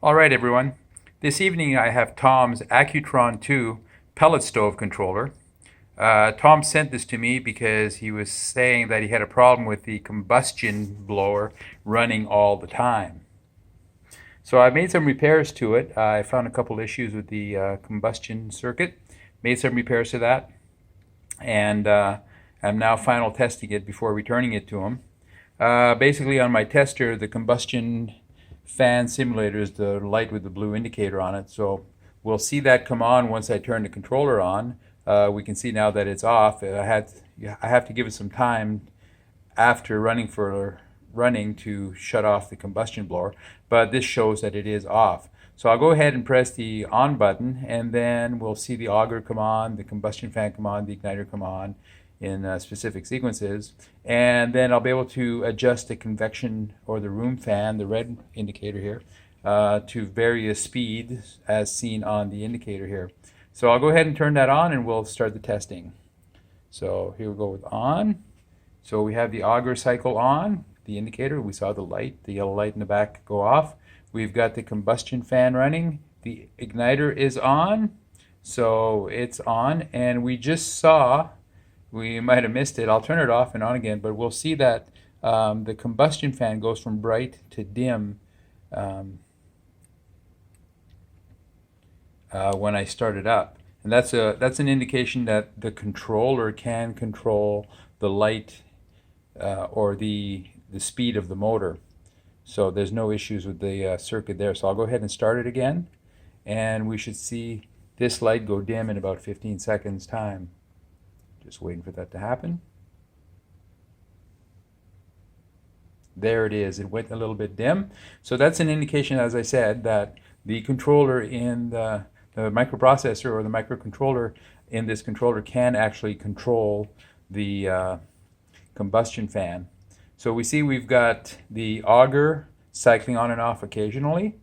Alright everyone, this evening I have Tom's AcuTron 2 pellet stove controller. Tom sent this to me because he was saying that he had a problem with the combustion blower running all the time. So I made some repairs to it. I found a couple issues with the combustion circuit, made some repairs to that, and I'm now final testing it before returning it to him. Basically on my tester, the combustion fan simulator is the light with the blue indicator on it, so we'll see that come on once I turn the controller on. We can see now that it's off. I have to give it some time after running to shut off the combustion blower, but this shows that it is off. So I'll go ahead and press the on button, and then we'll see the auger come on, the combustion fan come on, the igniter come on in specific sequences, and then I'll be able to adjust the convection or the room fan, the red indicator here, to various speeds as seen on the indicator here. So I'll go ahead and turn that on and we'll start the testing. So here we go with on. So we have the auger cycle on, the indicator, we saw the light, the yellow light in the back go off. We've got the combustion fan running, the igniter is on, so it's on, and we just saw, we might have missed it, I'll turn it off and on again, but we'll see that the combustion fan goes from bright to dim when I start it up. And that's an indication that the controller can control the light or the speed of the motor. So there's no issues with the circuit there. So I'll go ahead and start it again, and we should see this light go dim in about 15 seconds time. Just waiting for that to happen. There it is. It went a little bit dim. So that's an indication, as I said, that the controller in the microprocessor or the microcontroller in this controller can actually control the combustion fan. So we see we've got the auger cycling on and off occasionally,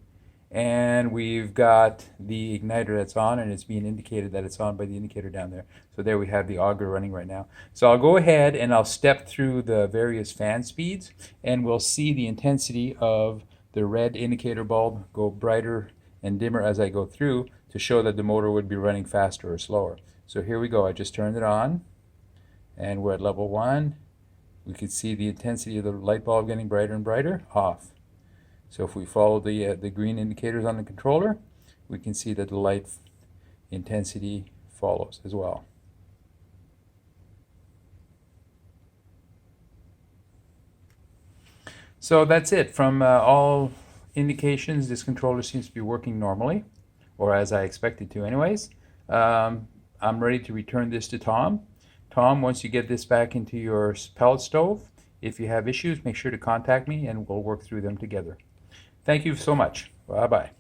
and we've got the igniter that's on, and it's being indicated that it's on by the indicator down there. So there we have the auger running right now. So I'll go ahead and I'll step through the various fan speeds, and we'll see the intensity of the red indicator bulb go brighter and dimmer as I go through to show that the motor would be running faster or slower. So here we go. I just turned it on, and we're at level 1. We could see the intensity of the light bulb getting brighter and brighter, off. So if we follow the green indicators on the controller, we can see that the light intensity follows as well. So that's it. From all indications, this controller seems to be working normally, or as I expected to anyways. I'm ready to return this to Tom. Tom, once you get this back into your pellet stove, if you have issues, make sure to contact me and we'll work through them together. Thank you so much. Bye-bye.